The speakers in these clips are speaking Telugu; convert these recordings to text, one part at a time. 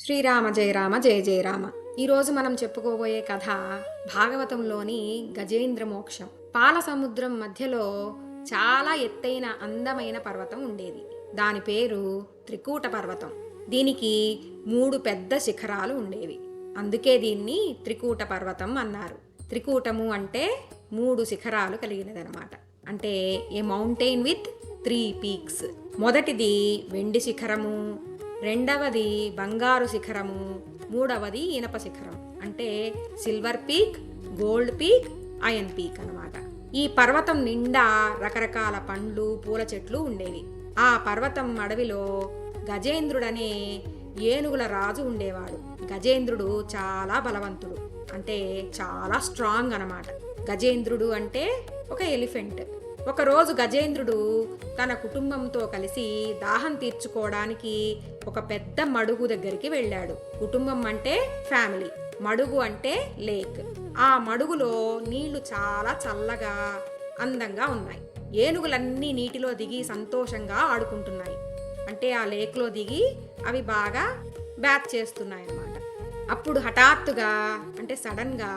శ్రీరామ జయ రామ జయ జయ రామ. ఈరోజు మనం చెప్పుకోబోయే కథ భాగవతంలోని గజేంద్ర మోక్షం. పాల సముద్రం మధ్యలో చాలా ఎత్తైన అందమైన పర్వతం ఉండేది. దాని పేరు త్రికూట పర్వతం. దీనికి 3 పెద్ద శిఖరాలు ఉండేవి. అందుకే దీన్ని త్రికూట పర్వతం అన్నారు. త్రికూటము అంటే 3 శిఖరాలు కలిగినదనమాట. అంటే ఏ మౌంటైన్ విత్ 3 పీక్స్. మొదటిది వెండి శిఖరము, రెండవది బంగారు శిఖరము, మూడవది ఇనప శిఖరం అంటే silver peak, gold peak, iron peak అన్నమాట. ఈ పర్వతం నిండా రకరకాల పండ్లు, పూల చెట్లు ఉండేవి. ఆ పర్వతం అడవిలో గజేంద్రుడనే ఏనుగుల రాజు ఉండేవాడు. గజేంద్రుడు చాలా బలవంతుడు, అంటే చాలా స్ట్రాంగ్ అన్నమాట. గజేంద్రుడు అంటే ఒక ఎలిఫెంట్. ఒకరోజు గజేంద్రుడు తన కుటుంబంతో కలిసి దాహం తీర్చుకోవడానికి ఒక పెద్ద మడుగు దగ్గరికి వెళ్ళాడు. కుటుంబం అంటే ఫ్యామిలీ, మడుగు అంటే లేక్. ఆ మడుగులో నీళ్లు చాలా చల్లగా అందంగా ఉన్నాయి. ఏనుగులన్నీ నీటిలో దిగి సంతోషంగా ఆడుకుంటున్నాయి. అంటే ఆ లేక్లో దిగి అవి బాగా బ్యాత్ చేస్తున్నాయి అన్నమాట. అప్పుడు హఠాత్తుగా అంటే సడన్గా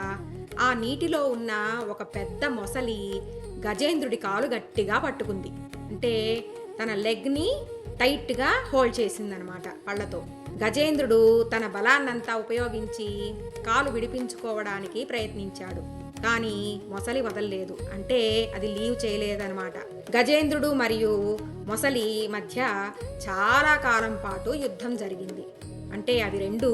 ఆ నీటిలో ఉన్న ఒక పెద్ద మొసలి గజేంద్రుడి కాలు గట్టిగా పట్టుకుంది. అంటే తన లెగ్ని టైట్గా హోల్డ్ చేసిందనమాట పళ్ళతో. గజేంద్రుడు తన బలాన్నంతా ఉపయోగించి కాలు విడిపించుకోవడానికి ప్రయత్నించాడు. కానీ మొసలి వదలలేదు, అంటే అది లీవ్ చేయలేదనమాట. గజేంద్రుడు మరియు మొసలి మధ్య చాలా కాలం పాటు యుద్ధం జరిగింది. అంటే అవి రెండు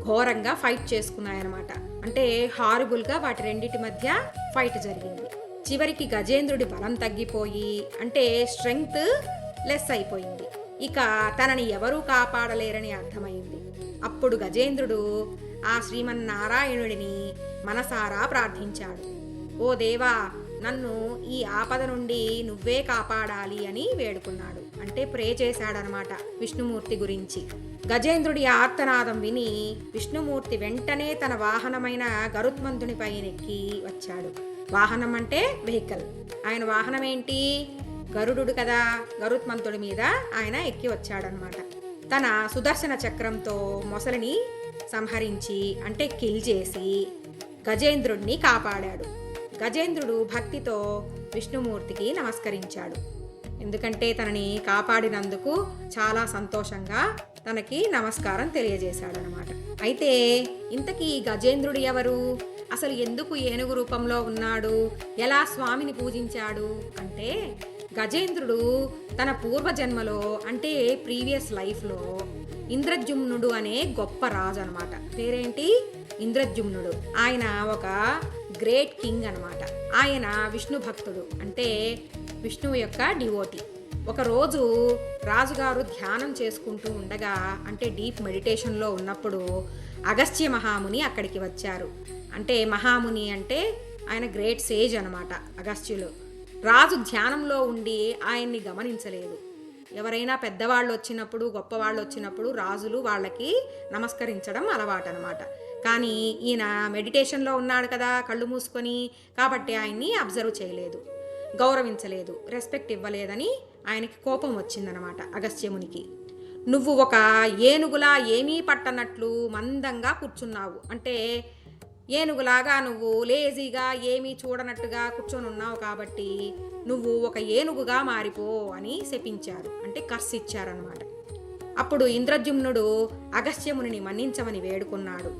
ఘోరంగా ఫైట్ చేసుకున్నాయన్నమాట. అంటే హారిబుల్గా వాటి రెండిటి మధ్య ఫైట్ జరిగింది. చివరికి గజేంద్రుడి బలం తగ్గిపోయి అంటే స్ట్రెంగ్త్ లెస్ అయిపోయింది. ఇక తనని ఎవరూ కాపాడలేరని అర్థమైంది. అప్పుడు గజేంద్రుడు ఆ శ్రీమన్నారాయణుడిని మనసారా ప్రార్థించాడు. ఓ దేవా, నన్ను ఈ ఆపద నుండి నువ్వే కాపాడాలి అని వేడుకున్నాడు. అంటే ప్రే చేశాడనమాట విష్ణుమూర్తి గురించి. గజేంద్రుడి ఆర్తనాదం విని విష్ణుమూర్తి వెంటనే తన వాహనమైన గరుత్మంతుని పైనెక్కి వచ్చాడు. వాహనం అంటే వెహికల్. ఆయన వాహనం ఏంటి? గరుడు కదా. గరుత్మంతుడి మీద ఆయన ఎక్కి వచ్చాడనమాట. తన సుదర్శన చక్రంతో మొసలిని సంహరించి అంటే కిల్ చేసి గజేంద్రుడిని కాపాడాడు. గజేంద్రుడు భక్తితో విష్ణుమూర్తికి నమస్కరించాడు. ఎందుకంటే తనని కాపాడినందుకు చాలా సంతోషంగా తనకి నమస్కారం తెలియజేశాడనమాట. అయితే ఇంతకీ గజేంద్రుడు ఎవరు? అసలు ఎందుకు ఏనుగు రూపంలో ఉన్నాడు? ఎలా స్వామిని పూజించాడు అంటే, గజేంద్రుడు తన పూర్వజన్మలో అంటే ప్రీవియస్ లైఫ్లో ఇంద్రజుమ్నుడు అనే గొప్ప రాజు అనమాట. పేరేంటి? ఇంద్రజుమ్నుడు. ఆయన ఒక గ్రేట్ కింగ్ అనమాట. ఆయన విష్ణు భక్తుడు, అంటే విష్ణువు యొక్క డివోటీ. ఒకరోజు రాజుగారు ధ్యానం చేసుకుంటూ ఉండగా అంటే డీప్ మెడిటేషన్లో ఉన్నప్పుడు అగస్త్య మహాముని అక్కడికి వచ్చారు. అంటే మహాముని అంటే ఆయన గ్రేట్ సేజ్ అనమాట. అగస్త్యులు రాజు ధ్యానంలో ఉండి ఆయన్ని గమనించలేదు. ఎవరైనా పెద్దవాళ్ళు వచ్చినప్పుడు, గొప్పవాళ్ళు వచ్చినప్పుడు రాజులు వాళ్ళకి నమస్కరించడం అలవాటు అనమాట. కానీ ఈయన మెడిటేషన్లో ఉన్నాడు కదా కళ్ళు మూసుకొని, కాబట్టి ఆయన్ని అబ్జర్వ్ చేయలేదు, గౌరవించలేదు, రెస్పెక్ట్ ఇవ్వలేదని ఆయనకి కోపం వచ్చిందనమాట అగస్త్యమునికి. నువ్వు ఒక ఏనుగులా ఏమీ పట్టనట్లు మందంగా కూర్చున్నావు, అంటే ఏనుగులాగా నువ్వు లేజీగా ఏమీ చూడనట్టుగా కూర్చొని ఉన్నావు, కాబట్టి నువ్వు ఒక ఏనుగుగా మారిపో అని శపించారు, అంటే కర్స్ ఇచ్చారనమాట. అప్పుడు ఇంద్రజుమ్నుడు అగస్త్యముని మన్నించమని వేడుకున్నాడు.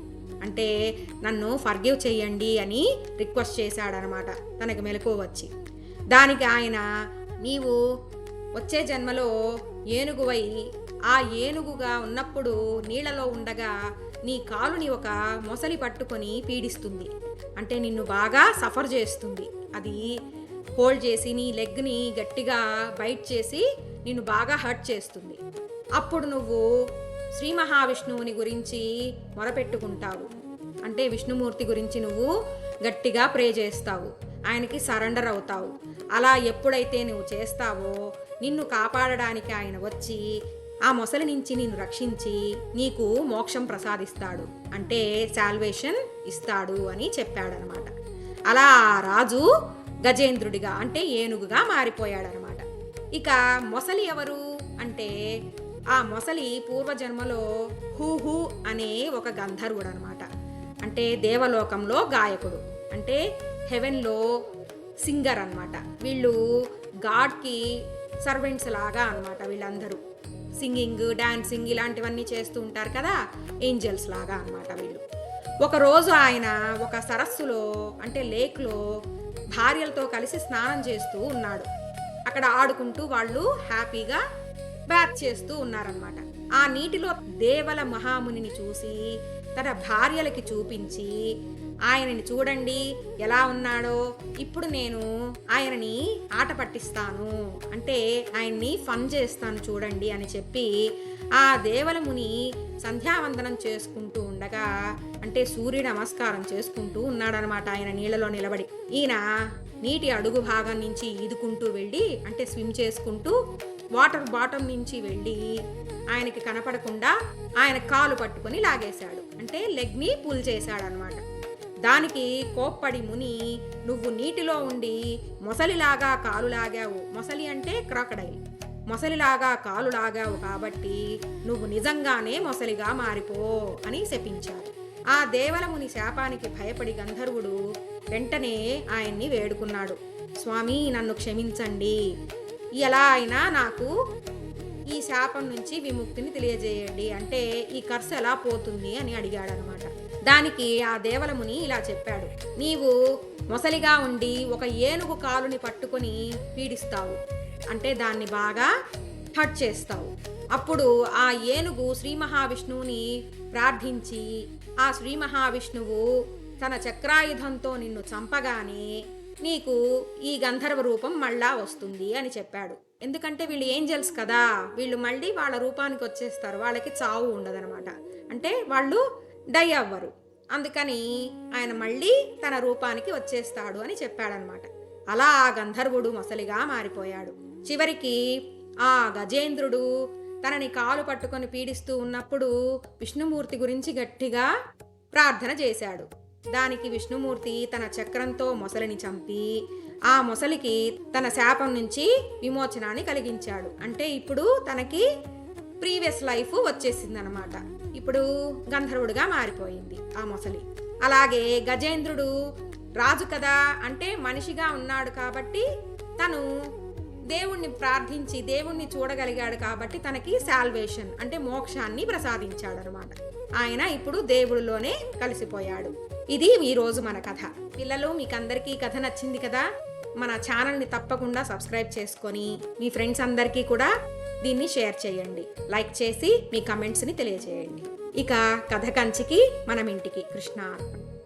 అంటే నన్ను ఫర్గివ్ చెయ్యండి అని రిక్వెస్ట్ చేశాడనమాట తనకి మెలకువ వచ్చి. దానికి ఆయన, నీవు వచ్చే జన్మలో ఏనుగువై ఆ ఏనుగుగా ఉన్నప్పుడు నీళ్లలో ఉండగా నీ కాలుని ఒక మొసలి పట్టుకొని పీడిస్తుంది, అంటే నిన్ను బాగా సఫర్ చేస్తుంది. అది హోల్డ్ చేసి నీ లెగ్ని గట్టిగా బైట్ చేసి నిన్ను బాగా హర్ట్ చేస్తుంది. అప్పుడు నువ్వు శ్రీ మహావిష్ణువుని గురించి మొరపెట్టుకుంటావు, అంటే విష్ణుమూర్తి గురించి నువ్వు గట్టిగా ప్రే చేస్తావు, ఆయనకి సరెండర్ అవుతావు. అలా ఎప్పుడైతే నువ్వు చేస్తావో నిన్ను కాపాడడానికి ఆయన వచ్చి ఆ మొసలి నుంచి నిన్ను రక్షించి నీకు మోక్షం ప్రసాదిస్తాడు, అంటే సాల్వేషన్ ఇస్తాడు అని చెప్పాడనమాట. అలా రాజు గజేంద్రుడిగా అంటే ఏనుగుగా మారిపోయాడనమాట. ఇక మొసలి ఎవరు అంటే, ఆ మొసలి పూర్వజన్మలో హూ అనే ఒక గంధర్వుడు అనమాట. అంటే దేవలోకంలో గాయకుడు, అంటే హెవెన్లో సింగర్ అన్నమాట. వీళ్ళు గాడ్కి సర్వెంట్స్ లాగా అనమాట. వీళ్ళందరూ సింగింగ్, డాన్సింగ్ ఇలాంటివన్నీ చేస్తూ ఉంటారు కదా, ఏంజల్స్ లాగా అనమాట వీళ్ళు. ఒకరోజు ఆయన ఒక సరస్సులో అంటే లేక్లో భార్యలతో కలిసి స్నానం చేస్తూ ఉన్నాడు. అక్కడ ఆడుకుంటూ వాళ్ళు హ్యాపీగా బ్యాత్ చేస్తూ ఉన్నారనమాట. ఆ నీటిలో దేవల మహామునిని చూసి తన భార్యలకి చూపించి, ఆయనని చూడండి ఎలా ఉన్నాడో, ఇప్పుడు నేను ఆయనని ఆట పట్టిస్తాను, అంటే ఆయన్ని ఫన్ చేస్తాను చూడండి అని చెప్పి ఆ దేవల ముని సంధ్యావందనం చేసుకుంటూ ఉండగా, అంటే సూర్య నమస్కారం చేసుకుంటూ ఉన్నాడనమాట ఆయన నీళ్ళలో నిలబడి. ఈయన నీటి అడుగు భాగం నుంచి ఈదుకుంటూ వెళ్ళి, అంటే స్విమ్ చేసుకుంటూ వాటర్ బాటమ్ నుంచి వెళ్ళి ఆయనకి కనపడకుండా ఆయన కాలు పట్టుకొని లాగేశాడు, అంటే లెగ్ని పుల్ చేశాడు అనమాట. దానికి కోప్పడి ముని, నువ్వు నీటిలో ఉండి మొసలిలాగా కాలు లాగావు, మొసలి అంటే క్రాకడైల్, మొసలిలాగా కాలు లాగావు కాబట్టి నువ్వు నిజంగానే మొసలిగా మారిపో అని శపించాడు. ఆ దేవలముని శాపానికి భయపడి గంధర్వుడు వెంటనే ఆయన్ని వేడుకున్నాడు, స్వామి నన్ను క్షమించండి, ఎలా అయినా నాకు ఈ శాపం నుంచి విముక్తిని తెలియజేయండి, అంటే ఈ కర్సు ఎలా పోతుంది అని అడిగాడు అనమాట. దానికి ఆ దేవలముని ఇలా చెప్పాడు, నీవు మొసలిగా ఉండి ఒక ఏనుగు కాలుని పట్టుకొని పీడిస్తావు, అంటే దాన్ని బాగా హర్ట్ చేస్తావు. అప్పుడు ఆ ఏనుగు శ్రీ మహావిష్ణువుని ప్రార్థించి ఆ శ్రీ మహావిష్ణువు తన చక్రాయుధంతో నిన్ను చంపగానే నీకు ఈ గంధర్వ రూపం మళ్ళా వస్తుంది అని చెప్పాడు. ఎందుకంటే వీళ్ళు ఏంజల్స్ కదా, వీళ్ళు మళ్ళీ వాళ్ళ రూపానికి వచ్చేస్తారు, వాళ్ళకి చావు ఉండదనమాట, అంటే వాళ్ళు డై అవ్వరు. అందుకని ఆయన మళ్ళీ తన రూపానికి వచ్చేస్తాడు అని చెప్పాడనమాట. అలా ఆ గంధర్వుడు మొసలిగా మారిపోయాడు. చివరికి ఆ గజేంద్రుడు తనని కాలు పట్టుకొని పీడిస్తూ ఉన్నప్పుడు విష్ణుమూర్తి గురించి గట్టిగా ప్రార్థన చేశాడు. దానికి విష్ణుమూర్తి తన చక్రంతో మొసలిని చంపి ఆ మొసలికి తన శాపం నుంచి విమోచనాన్ని కలిగించాడు. అంటే ఇప్పుడు తనకి ప్రీవియస్ లైఫ్ వచ్చేసిందనమాట, ఇప్పుడు గంధర్వుడిగా మారిపోయింది ఆ మొసలి. అలాగే గజేంద్రుడు రాజు కదా, అంటే మనిషిగా ఉన్నాడు కాబట్టి తను దేవుణ్ణి ప్రార్థించి దేవుణ్ణి చూడగలిగాడు కాబట్టి తనకి సాల్వేషన్ అంటే మోక్షాన్ని ప్రసాదించాడు అనమాట. ఆయన ఇప్పుడు దేవుడిలోనే కలిసిపోయాడు. ఇది ఈరోజు మన కథ. పిల్లలు, మీకు అందరికీ ఈ కథ నచ్చింది కదా, మన ఛానల్ని తప్పకుండా సబ్స్క్రైబ్ చేసుకొని మీ ఫ్రెండ్స్ అందరికీ కూడా దీన్ని షేర్ చేయండి, లైక్ చేసి మీ కమెంట్స్ని తెలియజేయండి. ఇక కథ కంచికి మనం ఇంటికి. కృష్ణ అర్పణ.